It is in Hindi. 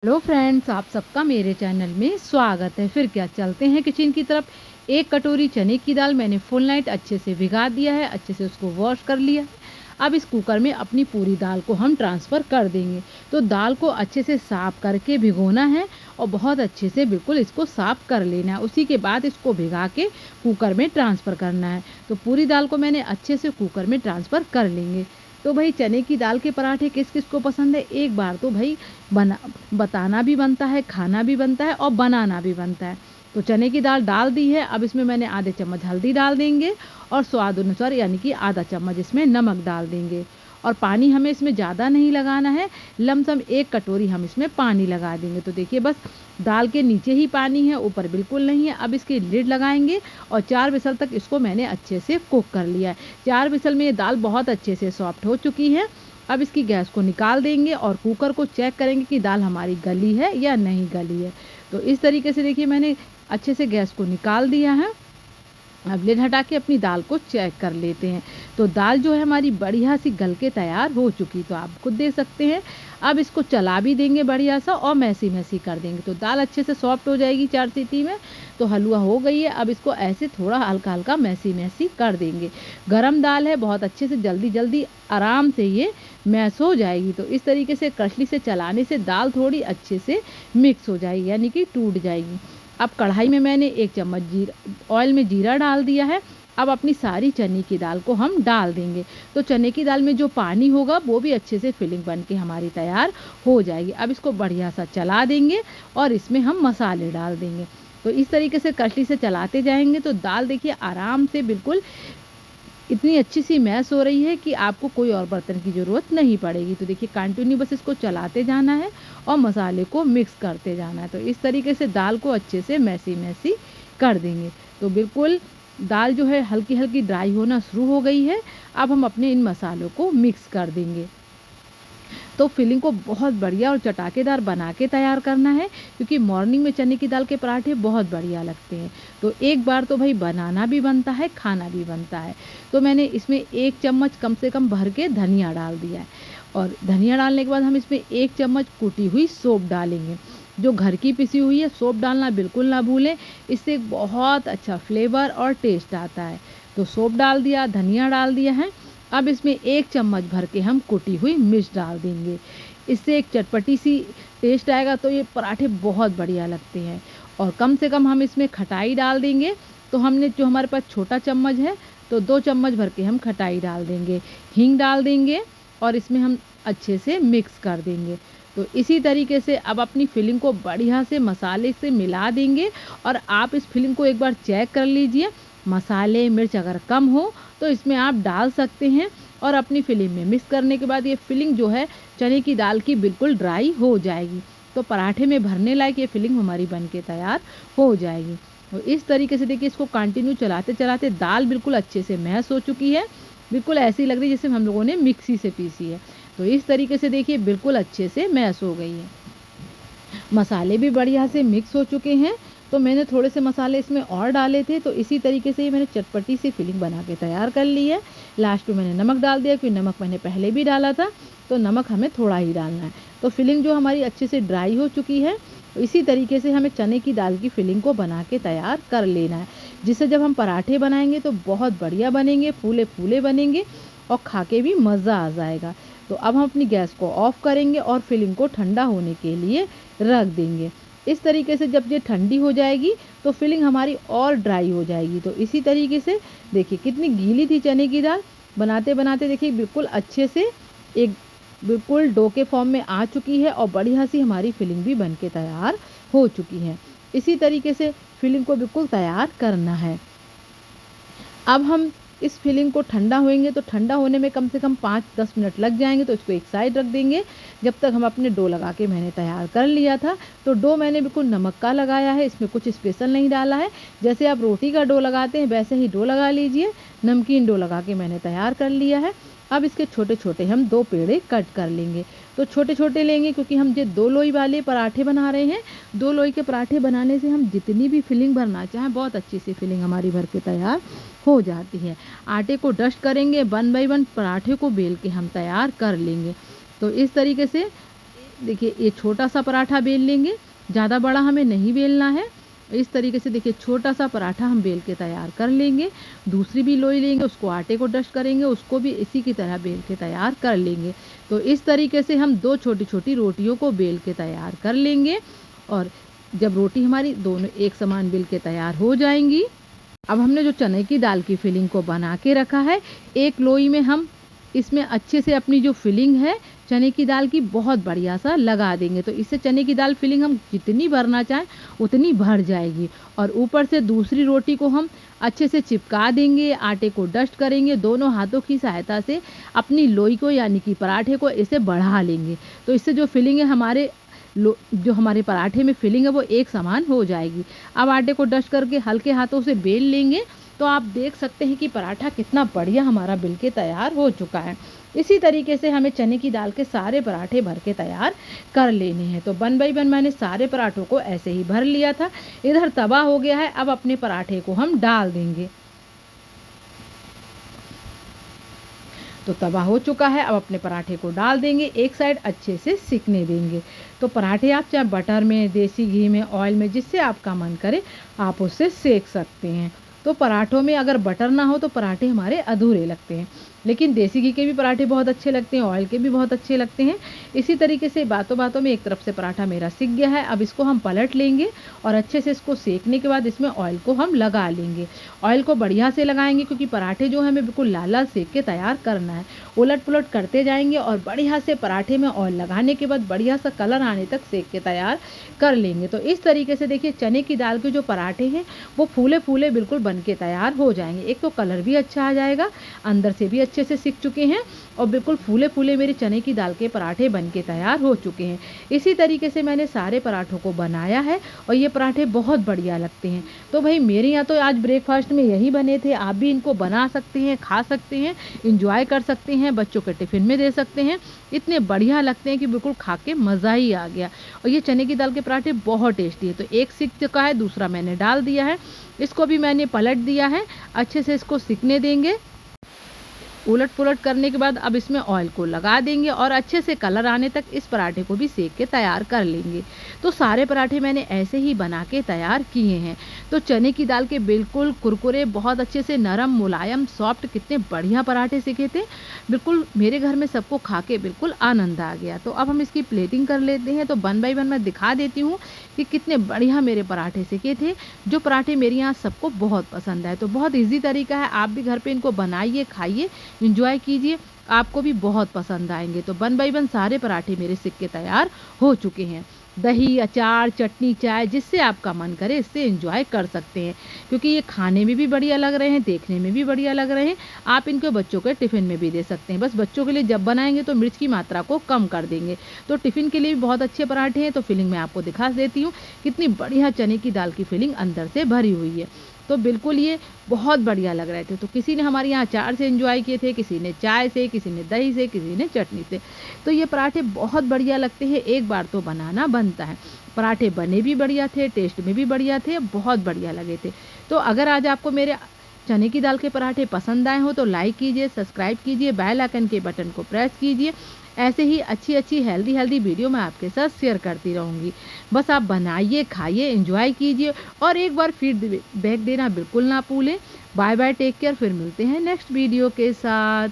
हेलो फ्रेंड्स, आप सबका मेरे चैनल में स्वागत है। फिर क्या, चलते हैं किचन की तरफ। एक कटोरी चने की दाल मैंने फुल नाइट अच्छे से भिगा दिया है, अच्छे से उसको वॉश कर लिया है। अब इस कुकर में अपनी पूरी दाल को हम ट्रांसफ़र कर देंगे। तो दाल को अच्छे से साफ़ करके भिगोना है और बहुत अच्छे से बिल्कुल इसको साफ़ कर लेना है। उसी के बाद इसको भिगा के कुकर में ट्रांसफ़र करना है। तो पूरी दाल को मैंने अच्छे से कुकर में ट्रांसफ़र कर लेंगे। तो भाई, चने की दाल के पराठे किस किस को पसंद है, एक बार तो भाई बना बताना भी बनता है, खाना भी बनता है और बनाना भी बनता है। तो चने की दाल डाल दी है। अब इसमें मैंने आधे चम्मच हल्दी डाल देंगे और स्वाद अनुसार यानी कि आधा चम्मच इसमें नमक डाल देंगे। और पानी हमें इसमें ज़्यादा नहीं लगाना है, लमसम 1 कटोरी हम इसमें पानी लगा देंगे। तो देखिए, बस दाल के नीचे ही पानी है, ऊपर बिल्कुल नहीं है। अब इसकी लिड लगाएंगे और 4 विसल तक इसको मैंने अच्छे से कुक कर लिया है। 4 विसल में ये दाल बहुत अच्छे से सॉफ्ट हो चुकी है। अब इसकी गैस को निकाल देंगे और कुकर को चेक करेंगे कि दाल हमारी गली है या नहीं गली है। तो इस तरीके से देखिए, मैंने अच्छे से गैस को निकाल दिया है। अब लिड हटा के अपनी दाल को चेक कर लेते हैं। तो दाल जो है हमारी बढ़िया सी गल के तैयार हो चुकी, तो आप खुद देख सकते हैं। अब इसको चला भी देंगे बढ़िया सा और मैसी मैसी कर देंगे, तो दाल अच्छे से सॉफ्ट हो जाएगी 4 सीटी में। तो हलवा हो गई है। अब इसको ऐसे थोड़ा हल्का हल्का मैसी मैसी कर देंगे। गरम दाल है, बहुत अच्छे से जल्दी जल्दी आराम से ये मैश हो जाएगी। तो इस तरीके से कड़छी से चलाने से दाल थोड़ी अच्छे से मिक्स हो जाएगी, यानी कि टूट जाएगी। अब कढ़ाई में मैंने 1 चम्मच ऑयल में जीरा डाल दिया है। अब अपनी सारी चने की दाल को हम डाल देंगे। तो चने की दाल में जो पानी होगा वो भी अच्छे से फिलिंग बन के हमारी तैयार हो जाएगी। अब इसको बढ़िया सा चला देंगे और इसमें हम मसाले डाल देंगे। तो इस तरीके से कड़छी से चलाते जाएंगे तो दाल देखिए आराम से बिल्कुल इतनी अच्छी सी मैश हो रही है कि आपको कोई और बर्तन की ज़रूरत नहीं पड़ेगी। तो देखिए, कंटिन्यू बस इसको चलाते जाना है और मसाले को मिक्स करते जाना है। तो इस तरीके से दाल को अच्छे से मैसी मैसी कर देंगे। तो बिल्कुल दाल जो है हल्की हल्की ड्राई होना शुरू हो गई है। अब हम अपने इन मसालों को मिक्स कर देंगे। तो फिलिंग को बहुत बढ़िया और चटाकेदार बना के तैयार करना है, क्योंकि मॉर्निंग में चने की दाल के पराठे बहुत बढ़िया लगते हैं। तो एक बार तो भाई बनाना भी बनता है, खाना भी बनता है। तो मैंने इसमें 1 चम्मच कम से कम भर के धनिया डाल दिया है। और धनिया डालने के बाद हम इसमें 1 चम्मच कुटी हुई सौंफ डालेंगे, जो घर की पिसी हुई है। सौंफ डालना बिल्कुल ना भूलें, इससे एक बहुत अच्छा फ्लेवर और टेस्ट आता है। तो सौंफ डाल दिया, धनिया डाल दिया है। अब इसमें 1 चम्मच भर के हम कुटी हुई मिर्च डाल देंगे। इससे एक चटपटी सी टेस्ट आएगा, तो ये पराठे बहुत बढ़िया लगते हैं। और कम से कम हम इसमें खटाई डाल देंगे। तो हमने जो हमारे पास छोटा चम्मच है, तो 2 चम्मच भर के हम खटाई डाल देंगे। हींग डाल देंगे और इसमें हम अच्छे से मिक्स कर देंगे। तो इसी तरीके से अब अपनी फिलिंग को बढ़िया से मसाले से मिला देंगे। और आप इस फिलिंग को एक बार चेक कर लीजिए, मसाले मिर्च अगर कम हो तो इसमें आप डाल सकते हैं। और अपनी फिलिंग में मिक्स करने के बाद ये फिलिंग जो है चने की दाल की बिल्कुल ड्राई हो जाएगी। तो पराठे में भरने लायक ये फिलिंग हमारी बन के तैयार हो जाएगी। तो इस तरीके से देखिए, इसको कंटिन्यू चलाते चलाते दाल बिल्कुल अच्छे से मैश हो चुकी है। बिल्कुल ऐसी लग रही है जैसे हम लोगों ने मिक्सी से पीसी है। तो इस तरीके से देखिए बिल्कुल अच्छे से मैश हो गई है। मसाले भी बढ़िया से मिक्स हो चुके हैं। तो मैंने थोड़े से मसाले इसमें और डाले थे, तो इसी तरीके से ही मैंने चटपटी सी फिलिंग बना के तैयार कर ली है। लास्ट में मैंने नमक डाल दिया, क्योंकि नमक मैंने पहले भी डाला था, तो नमक हमें थोड़ा ही डालना है। तो फिलिंग जो हमारी अच्छे से ड्राई हो चुकी है, तो इसी तरीके से हमें चने की दाल की फिलिंग को बना के तैयार कर लेना है, जिससे जब हम पराठे बनाएंगे तो बहुत बढ़िया बनेंगे, फूले फूले बनेंगे और खा के भी मज़ा आ जाएगा। तो अब हम अपनी गैस को ऑफ़ करेंगे और फिलिंग को ठंडा होने के लिए रख देंगे। इस तरीके से जब ये ठंडी हो जाएगी तो फिलिंग हमारी और ड्राई हो जाएगी। तो इसी तरीके से देखिए कितनी गीली थी चने की दाल, बनाते बनाते देखिए बिल्कुल अच्छे से एक बिल्कुल डो के फॉर्म में आ चुकी है और बढ़िया सी हमारी फिलिंग भी बन के तैयार हो चुकी है। इसी तरीके से फिलिंग को बिल्कुल तैयार करना है। अब हम इस फिलिंग को ठंडा होएंगे, तो ठंडा होने में कम से कम 5-10 मिनट लग जाएंगे। तो इसको एक साइड रख देंगे। जब तक हम अपने डो लगा के मैंने तैयार कर लिया था। तो डो मैंने बिल्कुल नमक का लगाया है, इसमें कुछ स्पेशल नहीं डाला है। जैसे आप रोटी का डो लगाते हैं वैसे ही डो लगा लीजिए। नमकीन डो लगा के मैंने तैयार कर लिया है। अब इसके छोटे छोटे हम 2 पेड़े कट कर लेंगे। तो छोटे छोटे लेंगे, क्योंकि हम ये 2 लोई वाले पराठे बना रहे हैं। 2 लोई के पराठे बनाने से हम जितनी भी फिलिंग भरना चाहें, बहुत अच्छी सी फिलिंग हमारी भर के तैयार हो जाती है। आटे को डस्ट करेंगे, 1 बाय 1 पराठे को बेल के हम तैयार कर लेंगे। तो इस तरीके से देखिए ये छोटा सा पराठा बेल लेंगे, ज़्यादा बड़ा हमें नहीं बेलना है। इस तरीके से देखिए छोटा सा पराठा हम बेल के तैयार कर लेंगे। दूसरी भी लोई लेंगे, उसको आटे को डस्ट करेंगे, उसको भी इसी की तरह बेल के तैयार कर लेंगे। तो इस तरीके से हम 2 छोटी-छोटी रोटियों को बेल के तैयार कर लेंगे और जब रोटी हमारी दोनों एक समान बेल के तैयार हो जाएँगी, अब हमने जो चने की दाल की फिलिंग को बना के रखा है, एक लोई में हम इसमें अच्छे से अपनी जो फिलिंग है चने की दाल की बहुत बढ़िया सा लगा देंगे। तो इससे चने की दाल फिलिंग हम जितनी भरना चाहें उतनी भर जाएगी। और ऊपर से दूसरी रोटी को हम अच्छे से चिपका देंगे, आटे को डस्ट करेंगे, दोनों हाथों की सहायता से अपनी लोई को यानी कि पराठे को इसे बढ़ा लेंगे। तो इससे जो फिलिंग है जो हमारे पराठे में फिलिंग है वो एक समान हो जाएगी। अब आटे को डस्ट करके हल्के हाथों से बेल लेंगे तो आप देख सकते हैं कि पराठा कितना बढ़िया हमारा बिल के तैयार हो चुका है। इसी तरीके से हमें चने की दाल के सारे पराठे भर के तैयार कर लेने हैं। तो 1 बाय 1 मैंने सारे पराठों को ऐसे ही भर लिया था। इधर तवा हो गया है, अब अपने पराठे को हम डाल देंगे। तो तवा हो चुका है, अब अपने पराठे को डाल देंगे, एक साइड अच्छे से सिकने देंगे। तो पराठे आप चाहे बटर में, देसी घी में, ऑयल में, जिससे आपका मन करे आप उससे सेक सकते हैं। तो पराठों में अगर बटर ना हो तो पराठे हमारे अधूरे लगते हैं, लेकिन देसी घी के भी पराठे बहुत अच्छे लगते हैं, ऑयल के भी बहुत अच्छे लगते हैं। इसी तरीके से बातों बातों में एक तरफ से पराठा मेरा सिक गया है। अब इसको हम पलट लेंगे और अच्छे से इसको सेकने के बाद इसमें ऑयल को हम लगा लेंगे। ऑयल को बढ़िया से लगाएंगे क्योंकि पराठे जो है हमें बिल्कुल लाल लाल सेक के तैयार करना है। उलट पुलट करते जाएंगे और बढ़िया से पराठे में ऑयल लगाने के बाद बढ़िया सा कलर आने तक सेक के तैयार कर लेंगे। तो इस तरीके से देखिए चने की दाल के जो पराठे हैं वो फूले फूले बिल्कुल बन के तैयार हो जाएंगे। एक तो कलर भी अच्छा आ जाएगा, अंदर से भी अच्छे से सिक चुके हैं और बिल्कुल फूले फूले मेरे चने की दाल के पराठे बन के तैयार हो चुके हैं। इसी तरीके से मैंने सारे पराठों को बनाया है और ये पराठे बहुत बढ़िया लगते हैं। तो भाई मेरे यहाँ तो आज ब्रेकफास्ट में यही बने थे। आप भी इनको बना सकते हैं, खा सकते हैं, इंजॉय कर सकते हैं, बच्चों के टिफ़िन में दे सकते हैं। इतने बढ़िया लगते हैं कि बिल्कुल खा के मज़ा ही आ गया। और ये चने की दाल के पराठे बहुत टेस्टी है। तो एक सिक चुका है, दूसरा मैंने डाल दिया है, इसको भी मैंने पलट दिया है। अच्छे से इसको सिकने देंगे। उलट पुलट करने के बाद अब इसमें ऑयल को लगा देंगे और अच्छे से कलर आने तक इस पराठे को भी सेक के तैयार कर लेंगे। तो सारे पराठे मैंने ऐसे ही बना के तैयार किए हैं। तो चने की दाल के बिल्कुल कुरकुरे, बहुत अच्छे से नरम, मुलायम, सॉफ्ट, कितने बढ़िया पराठे सेके थे। बिल्कुल मेरे घर में सबको खा के बिल्कुल आनंद आ गया। तो अब हम इसकी प्लेटिंग कर लेते हैं। तो 1 बाय 1 मैं दिखा देती हूँ कि कितने बढ़िया मेरे पराठे सेके थे। जो पराठे मेरे यहाँ सबको बहुत पसंद आए। तो बहुत ईज़ी तरीका है, आप भी घर पे इनको बनाइए, खाइए, एंजॉय कीजिए, आपको भी बहुत पसंद आएंगे। तो 1 बाय 1 सारे पराठे मेरे सिक के तैयार हो चुके हैं। दही, अचार, चटनी, चाय, जिससे आपका मन करे इससे एंजॉय कर सकते हैं क्योंकि ये खाने में भी बढ़िया लग रहे हैं, देखने में भी बढ़िया लग रहे हैं। आप इनको बच्चों के टिफ़िन में भी दे सकते हैं। बस बच्चों के लिए जब बनाएंगे तो मिर्च की मात्रा को कम कर देंगे। तो टिफ़िन के लिए भी बहुत अच्छे पराठे हैं। तो फिलिंग मैं आपको दिखा देती हूँ, कितनी बढ़िया चने की दाल की फिलिंग अंदर से भरी हुई है। तो बिल्कुल ये बहुत बढ़िया लग रहे थे। तो किसी ने हमारे यहाँ अचार से एंजॉय किए थे, किसी ने चाय से, किसी ने दही से, किसी ने चटनी से। तो ये पराठे बहुत बढ़िया लगते हैं, एक बार तो बनाना बनता है। पराठे बने भी बढ़िया थे, टेस्ट में भी बढ़िया थे, बहुत बढ़िया लगे थे। तो अगर आज आपको मेरे चने की दाल के पराठे पसंद आए हो तो लाइक कीजिए, सब्सक्राइब कीजिए, बेल आइकन के बटन को प्रेस कीजिए। ऐसे ही अच्छी हेल्दी वीडियो मैं आपके साथ शेयर करती रहूँगी। बस आप बनाइए, खाइए, एंजॉय कीजिए और एक बार फीडबैक देना बिल्कुल ना भूलें। Bye bye, take care. फिर मिलते हैं नेक्स्ट वीडियो के साथ।